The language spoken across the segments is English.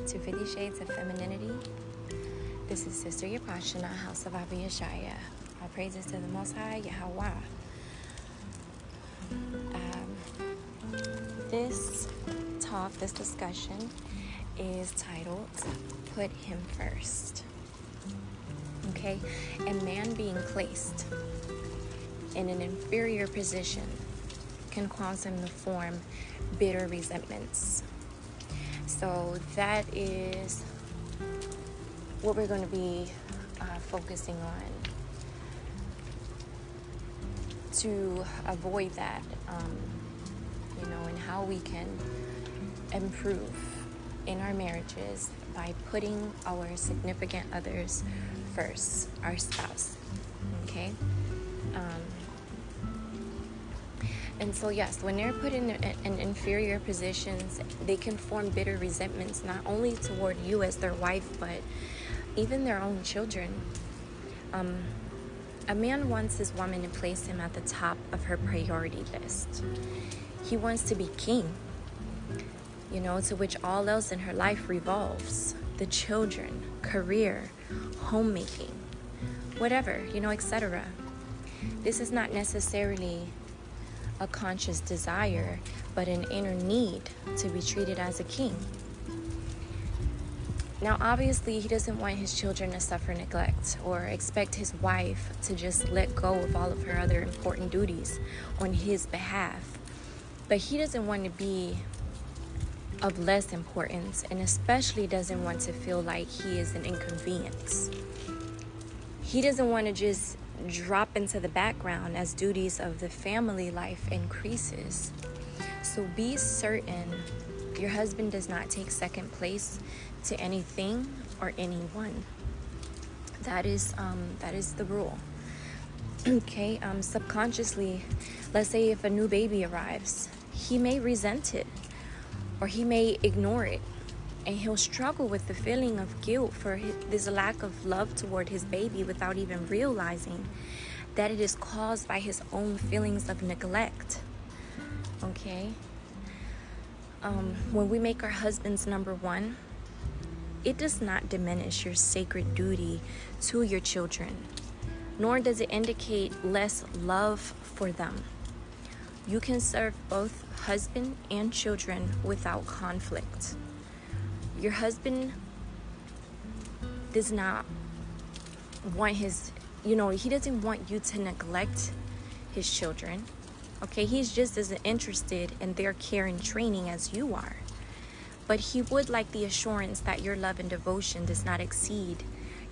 to 50 Shades of Femininity. This is Sister Yapashana, House of Abba Yeshaya. All praises to the Most High, Yahweh. This discussion is titled, Put Him First. Okay? And man being placed in an inferior position can cause him to form bitter resentments. So that is what we're going to be focusing on to avoid that, and how we can improve in our marriages by putting our significant others first, our spouse, okay? And so, yes, when they're put in inferior positions, they can form bitter resentments, not only toward you as their wife, but even their own children. A man wants his woman to place him at the top of her priority list. He wants to be king, to which all else in her life revolves. The children, career, homemaking, whatever, etc. This is not necessarily a conscious desire, but an inner need to be treated as a king. Now, obviously, he doesn't want his children to suffer neglect or expect his wife to just let go of all of her other important duties on his behalf. But he doesn't want to be of less importance, and especially doesn't want to feel like he is an inconvenience. He doesn't want to just drop into the background as duties of the family life increases. So be certain your husband does not take second place to anything or anyone. That is the rule. Okay, subconsciously, let's say if a new baby arrives, he may resent it or he may ignore it, and he'll struggle with the feeling of guilt for this lack of love toward his baby without even realizing that it is caused by his own feelings of neglect. Okay? When we make our husbands number one, it does not diminish your sacred duty to your children, nor does it indicate less love for them. You can serve both husband and children without conflict. Your husband does not want he doesn't want you to neglect his children. Okay, he's just as interested in their care and training as you are. But he would like the assurance that your love and devotion does not exceed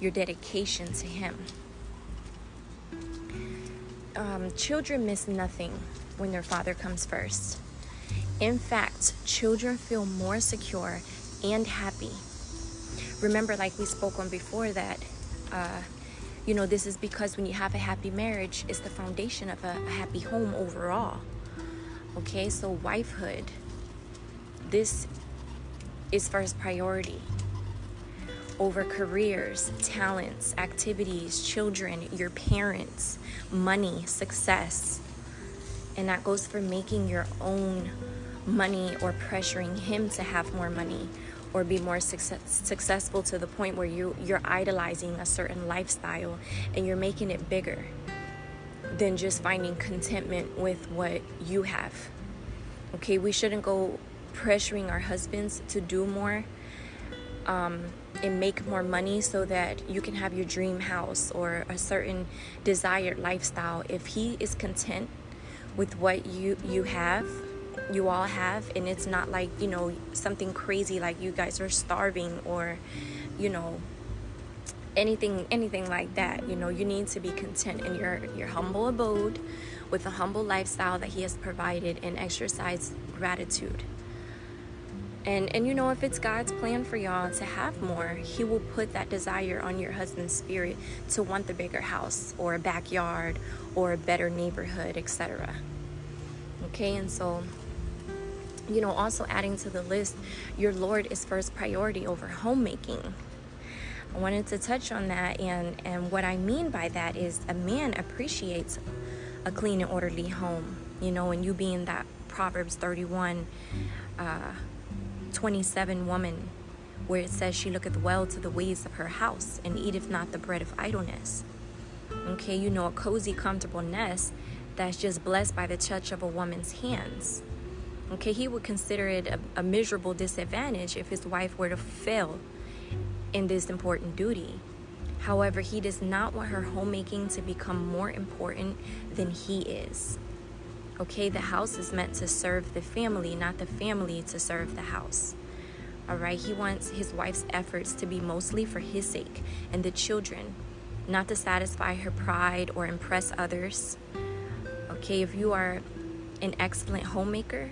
your dedication to him. Children miss nothing when their father comes first. In fact, children feel more secure and happy. Remember, like we spoke on before, that this is because when you have a happy marriage, it's the foundation of a happy home overall. Okay, so wifehood, this is first priority over careers, talents, activities, children, your parents, money, success. And that goes for making your own money or pressuring him to have more money or be more successful to the point where you're idolizing a certain lifestyle and you're making it bigger than just finding contentment with what you have. Okay, we shouldn't go pressuring our husbands to do more and make more money so that you can have your dream house or a certain desired lifestyle. If he is content with what you all have, and it's not like something crazy like you guys are starving or anything like that, you need to be content in your humble abode with a humble lifestyle that he has provided, and exercise gratitude. And if it's God's plan for y'all to have more, he will put that desire on your husband's spirit to want the bigger house or a backyard or a better neighborhood, etc. Okay, and so also adding to the list, your Lord is first priority over homemaking. I wanted to touch on that, and what I mean by that is a man appreciates a clean and orderly home, and you being that Proverbs 31 27 woman where it says she looketh well to the ways of her house and eateth not the bread of idleness. Okay, you know, a cozy, comfortable nest that's just blessed by the touch of a woman's hands. Okay, he would consider it a miserable disadvantage if his wife were to fail in this important duty. However, he does not want her homemaking to become more important than he is. Okay, the house is meant to serve the family, not the family to serve the house. All right, he wants his wife's efforts to be mostly for his sake and the children, not to satisfy her pride or impress others. Okay, if you are an excellent homemaker,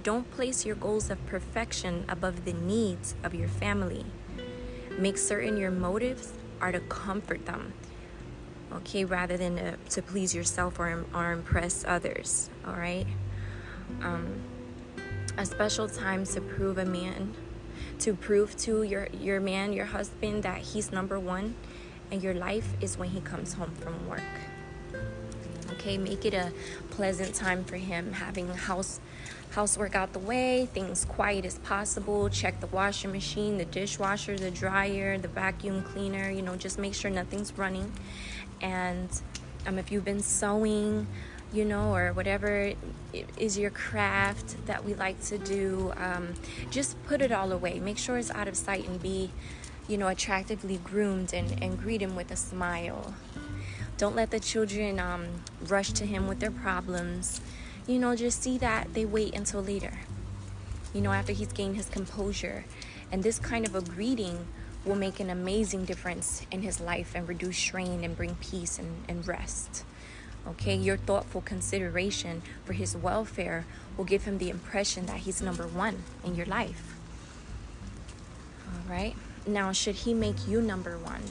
don't place your goals of perfection above the needs of your family. Make certain your motives are to comfort them, okay, rather than to please yourself or impress others. All right. A special time to prove to your man, your husband, that he's number one in your life is when he comes home from work. Okay, make it a pleasant time for him, having housework out the way, things quiet as possible. Check the washing machine, the dishwasher, the dryer, the vacuum cleaner, you know, just make sure nothing's running. And if you've been sewing, you know, or whatever is your craft that we like to do, just put it all away. Make sure it's out of sight and be, you know, attractively groomed and greet him with a smile. Don't let the children rush to him with their problems. You know, just see that they wait until later, you know, after he's gained his composure. And this kind of a greeting will make an amazing difference in his life and reduce strain and bring peace and rest. Okay, your thoughtful consideration for his welfare will give him the impression that he's number one in your life. All right, now should he make you number one?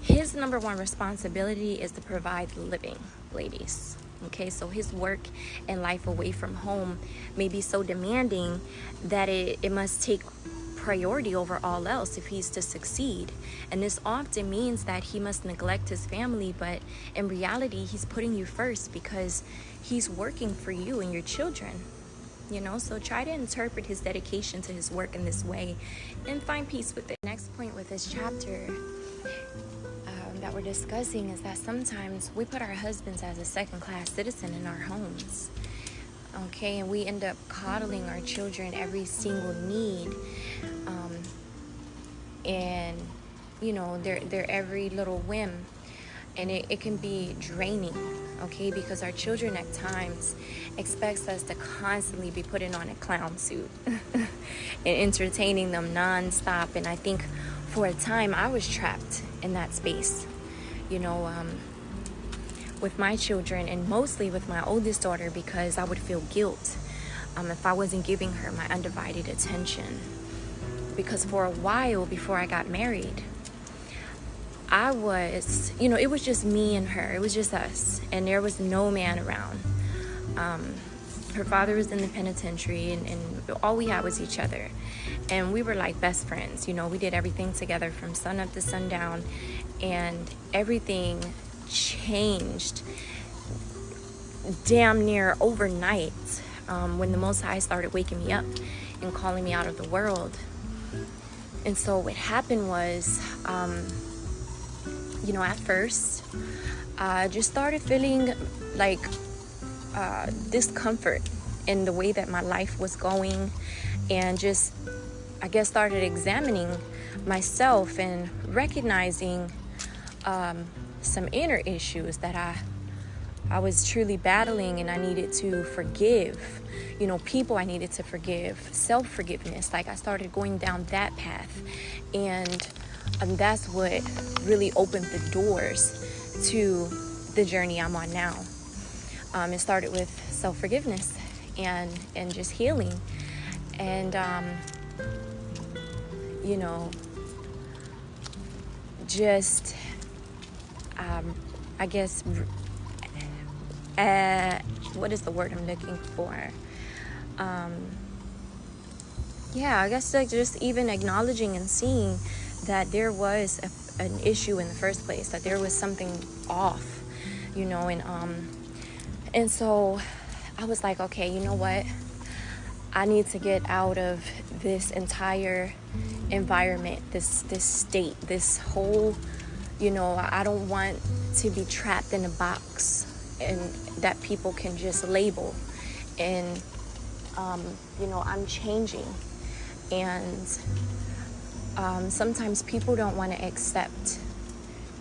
His number one responsibility is to provide living, ladies. Okay, so his work and life away from home may be so demanding that it must take priority over all else if he's to succeed. And this often means that he must neglect his family, but in reality, he's putting you first because he's working for you and your children. You know, so try to interpret his dedication to his work in this way and find peace with it. Next point with this chapter that we're discussing is that sometimes we put our husbands as a second-class citizen in our homes. Okay, and we end up coddling our children every single need, and you know, their every little whim, and it can be draining. Okay, because our children at times expects us to constantly be putting on a clown suit and entertaining them non-stop. And I think for a time I was trapped in that space, you know, with my children, and mostly with my oldest daughter, because I would feel guilt if I wasn't giving her my undivided attention. Because for a while before I got married, I was, you know, it was just me and her. It was just us, and there was no man around. Her father was in the penitentiary, and all we had was each other. And we were like best friends, you know. We did everything together from sun up to sundown, and everything changed damn near overnight when the Most High started waking me up and calling me out of the world. And so what happened was, you know, at first I just started feeling like discomfort in the way that my life was going, and just, I guess, started examining myself and recognizing some inner issues that I was truly battling, and I needed to forgive, you know, people I needed to forgive, self-forgiveness. Like, I started going down that path, and that's what really opened the doors to the journey I'm on now. It started with self-forgiveness and just healing, and you know, just I guess what is the word I'm looking for? Yeah, I guess like just even acknowledging and seeing that there was an issue in the first place, that there was something off, you know, and so I was like, okay, you know what? I need to get out of this entire environment, this state, this whole, I don't want to be trapped in a box and that people can just label. And I'm changing, and sometimes people don't want to accept,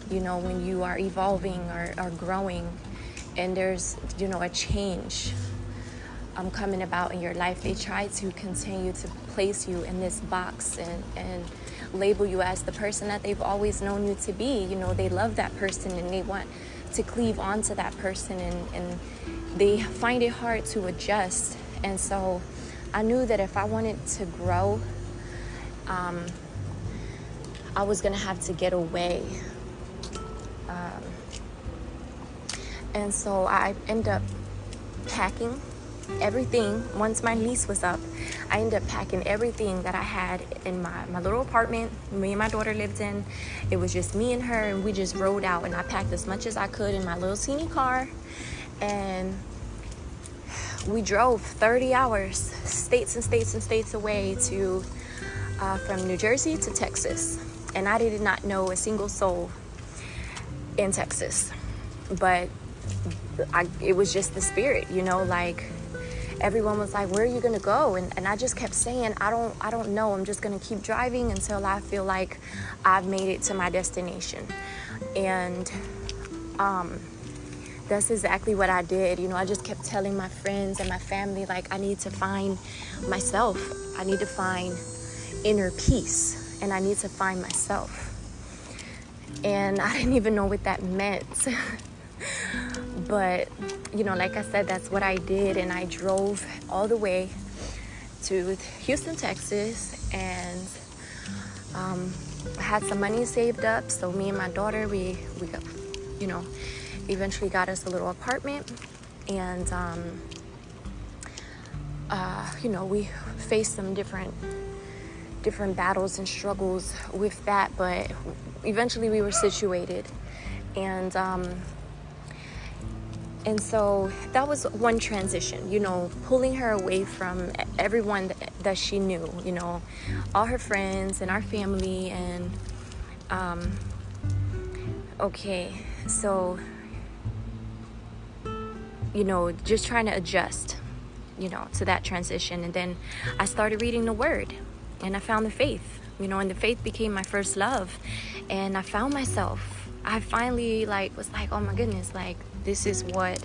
when you are evolving or growing, and there's a change coming about in your life. They try to continue to place you in this box and label you as the person that they've always known you to be. They love that person and they want to cleave onto that person, and they find it hard to adjust. And so I knew that if I wanted to grow, I was gonna have to get away. And so I ended up packing everything. Once my lease was up, I ended up packing everything that I had in my little apartment me and my daughter lived in. It was just me and her, and we just rode out, and I packed as much as I could in my little teeny car, and we drove 30 hours, states and states and states away to from New Jersey to Texas. And I did not know a single soul in Texas, but it was just the spirit, like everyone was like, where are you gonna go? And I just kept saying, I don't know. I'm just gonna keep driving until I feel like I've made it to my destination. And that's exactly what I did. I just kept telling my friends and my family, like, I need to find myself. I need to find inner peace, and I need to find myself. And I didn't even know what that meant. But, like I said, that's what I did. And I drove all the way to Houston, Texas, and I had some money saved up. So me and my daughter, we got, eventually got us a little apartment. And, we faced some different battles and struggles with that, but eventually we were situated. And so that was one transition, pulling her away from everyone that she knew, all her friends and our family. And so just trying to adjust to that transition. And then I started reading the Word, and I found the faith, and the faith became my first love. And I found myself. I finally was like, oh my goodness, this is why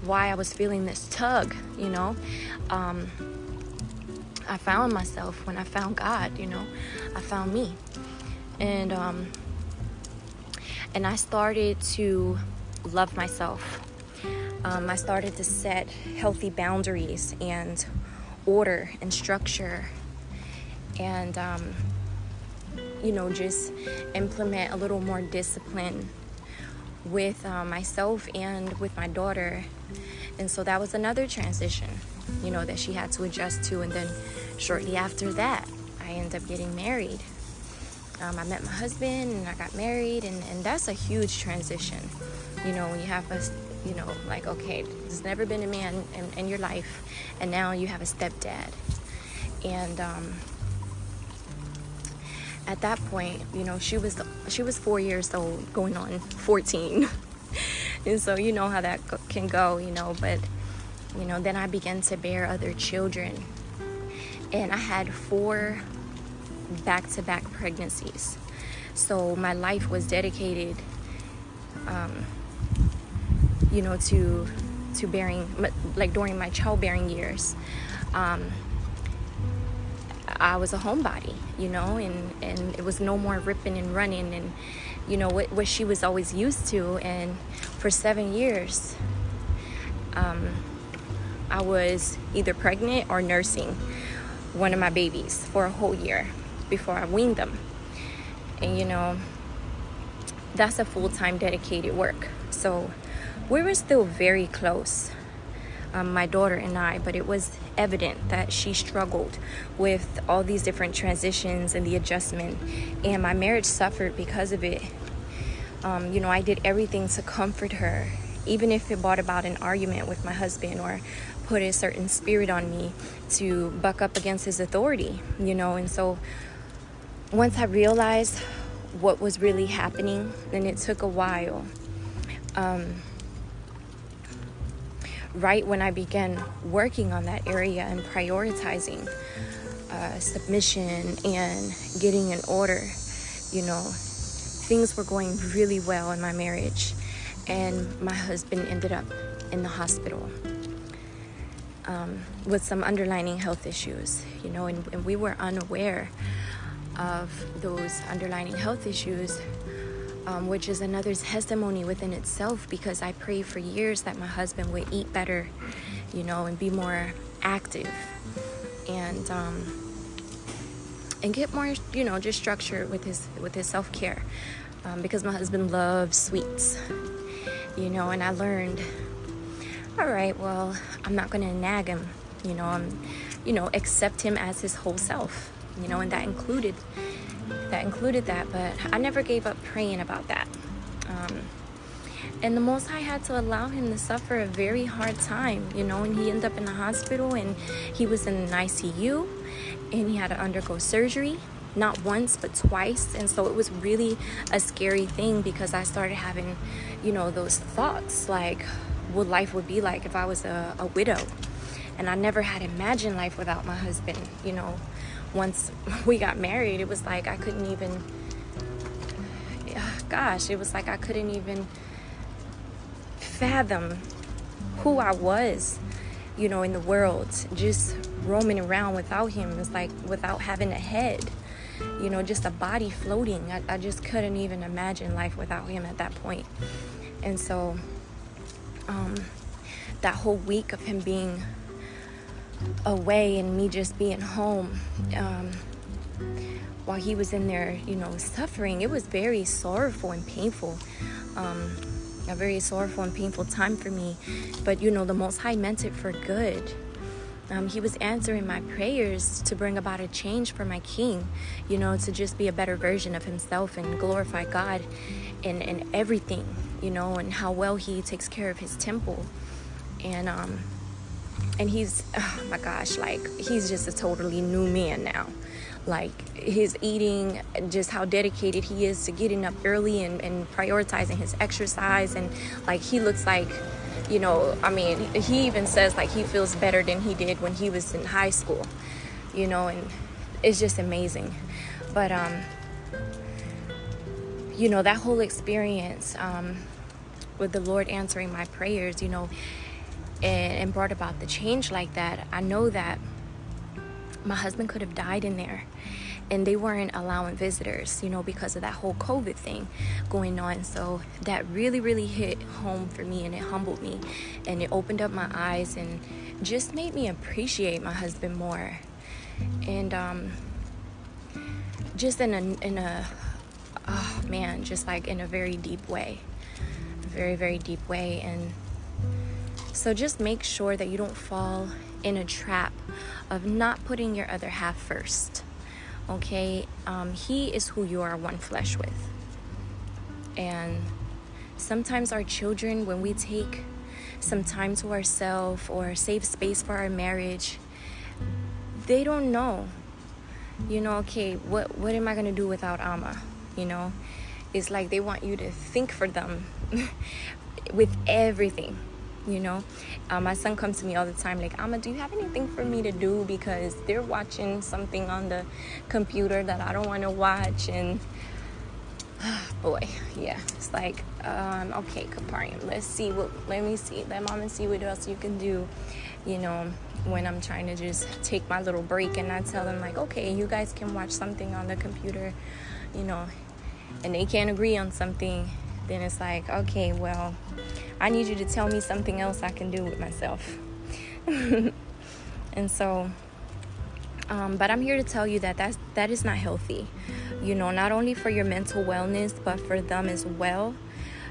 I was feeling this tug, I found myself when I found God, I found me. And I started to love myself. I started to set healthy boundaries and order and structure, and just implement a little more discipline with myself and with my daughter. And so that was another transition, that she had to adjust to. And then shortly after that, I ended up getting married. I met my husband and I got married, and that's a huge transition, when you have okay, there's never been a man in your life, and now you have a stepdad. And at that point, she was 4 years old, going on 14. And so how that can go, but then I began to bear other children, and I had 4 back-to-back pregnancies. So my life was dedicated to bearing, during my childbearing years. I was a homebody, and it was no more ripping and running and, what she was always used to. And for 7 years, I was either pregnant or nursing one of my babies for a whole year before I weaned them. And, that's a full-time dedicated work. So we were still very close, my daughter and I, but it was evident that she struggled with all these different transitions and the adjustment, and my marriage suffered because of it. I did everything to comfort her even if it brought about an argument with my husband or put a certain spirit on me to buck up against his authority, And so once I realized what was really happening, and it took a while, right when I began working on that area and prioritizing submission and getting in order, things were going really well in my marriage. And my husband ended up in the hospital with some underlying health issues, and we were unaware of those underlying health issues, which is another testimony within itself, because I prayed for years that my husband would eat better, and be more active and get more, just structure with his self-care, because my husband loves sweets, and I learned, all right, well, I'm not going to nag him, accept him as his whole self, and that included that, but I never gave up praying about that. And the Most High had to allow him to suffer a very hard time, and he ended up in the hospital, and he was in an ICU, and he had to undergo surgery, not once, but twice. And so it was really a scary thing, because I started having, those thoughts, like what life would be like if I was a widow. And I never had imagined life without my husband, Once we got married, it was like I couldn't even, it was like I couldn't even fathom who I was, in the world, just roaming around without him. It was like without having a head, just a body floating. I just couldn't even imagine life without him at that point. And so that whole week of him being away and me just being home, while he was in there, suffering, it was very sorrowful and painful. A very sorrowful and painful time for me. But, the Most High meant it for good. He was answering my prayers to bring about a change for my king, to just be a better version of himself and glorify God in everything, and how well he takes care of his temple. And he's, oh my gosh, he's just a totally new man now. His eating, just how dedicated he is to getting up early and prioritizing his exercise. And he looks like, he even says he feels better than he did when he was in high school, and it's just amazing. But, that whole experience with the Lord answering my prayers, and brought about the change like that. I know that my husband could have died in there, and they weren't allowing visitors, because of that whole COVID thing going on. So that really, really hit home for me, and it humbled me, and it opened up my eyes and just made me appreciate my husband more. And just in a very deep way, very, very deep way. And so just make sure that you don't fall in a trap of not putting your other half first. Okay? He is who you are one flesh with. And sometimes our children, when we take some time to ourselves or save space for our marriage, they don't know, okay, what am I going to do without Amma? It's like they want you to think for them with everything. My son comes to me all the time like, Amma, do you have anything for me to do, because they're watching something on the computer that I don't want to watch. And boy, yeah, it's like, okay, Kaparian, let mama see what else you can do, when I'm trying to just take my little break. And I tell them okay, you guys can watch something on the computer, and they can't agree on something. Then it's like, okay, well, I need you to tell me something else I can do with myself. And so, but I'm here to tell you that is not healthy. Not only for your mental wellness, but for them as well.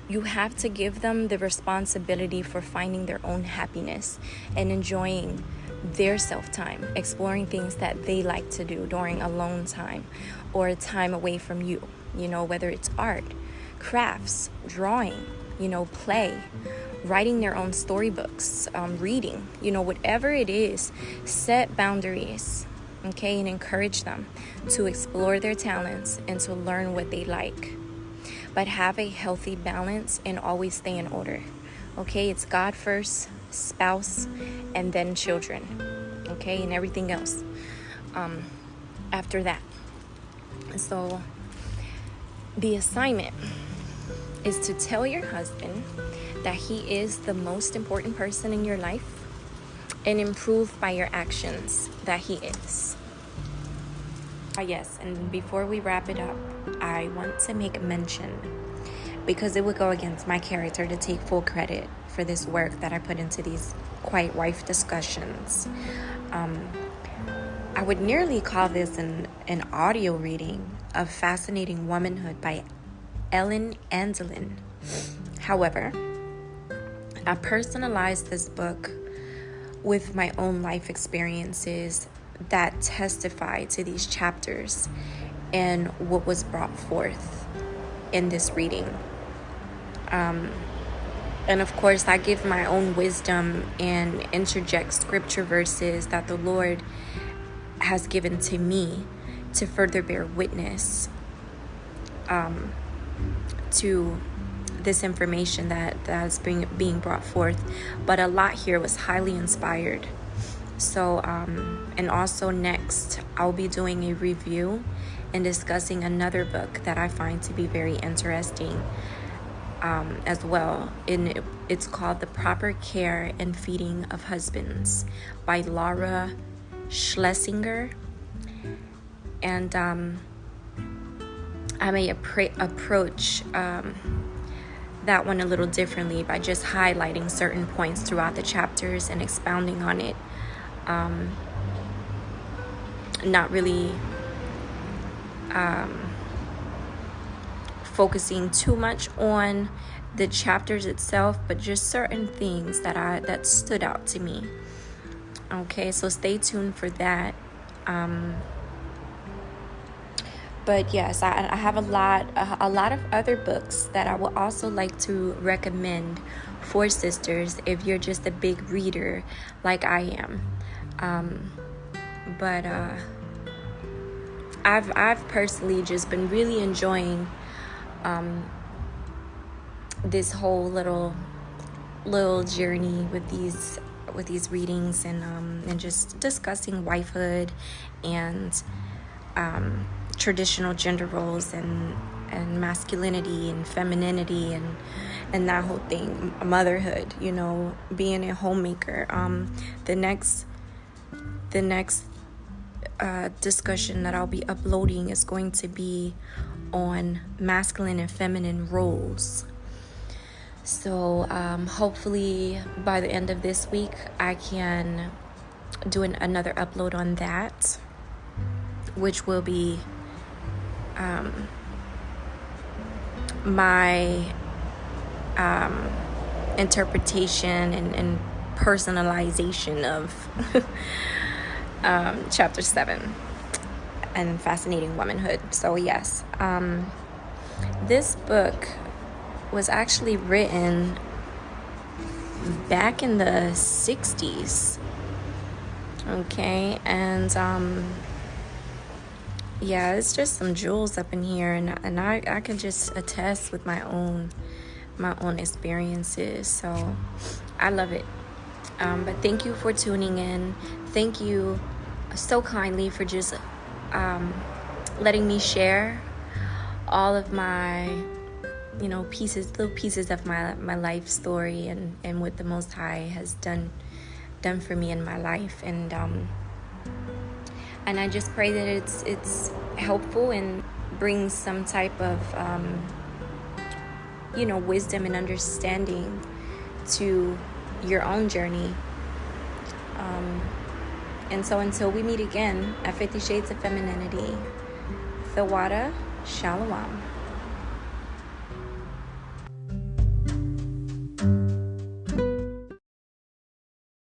You have to give them the responsibility for finding their own happiness and enjoying their self-time, exploring things that they like to do during alone time or a time away from you, whether it's art, crafts, drawing, play, writing their own storybooks, reading, whatever it is. Set boundaries, okay, and encourage them to explore their talents and to learn what they like. But have a healthy balance and always stay in order, okay? It's God first, spouse, and then children, okay, and everything else after that. So the assignment is to tell your husband that he is the most important person in your life, and improve by your actions that he is. Yes, and before we wrap it up, I want to make a mention, because it would go against my character to take full credit for this work that I put into these Quiet Wife discussions. I would nearly call this an audio reading of Fascinating Womanhood by Ellen Andelin. However, I personalized this book with my own life experiences that testify to these chapters and what was brought forth in this reading. And of course, I give my own wisdom and interject scripture verses that the Lord has given to me to further bear witness to this information that's being brought forth. But a lot here was highly inspired. So, and also next, I'll be doing a review and discussing another book that I find to be very interesting as well. And it's called The Proper Care and Feeding of Husbands by Laura Schlesinger. And I may approach that one a little differently by just highlighting certain points throughout the chapters and expounding on it. Not really focusing too much on the chapters itself, but just certain things that stood out to me. Okay, so stay tuned for that. But yes, I have a lot of other books that I would also like to recommend for sisters if you're just a big reader like I am. But I've personally just been really enjoying this whole little journey with these readings and just discussing wifehood and traditional gender roles and masculinity and femininity and that whole thing, motherhood, being a homemaker. The next discussion that I'll be uploading is going to be on masculine and feminine roles. So hopefully by the end of this week I can do another upload on that, which will be my interpretation and personalization of chapter 7 and Fascinating Womanhood. So yes, this book was actually written back in the 60s. Okay, and yeah, it's just some jewels up in here, and I can just attest with my own experiences. So I love it. But thank you for tuning in. Thank you so kindly for just letting me share all of my little pieces of my life story and what the Most High has done for me in my life. And I just pray that it's helpful and brings some type of wisdom and understanding to your own journey. And so until we meet again at 50 Shades of Femininity, Thawada Shalom.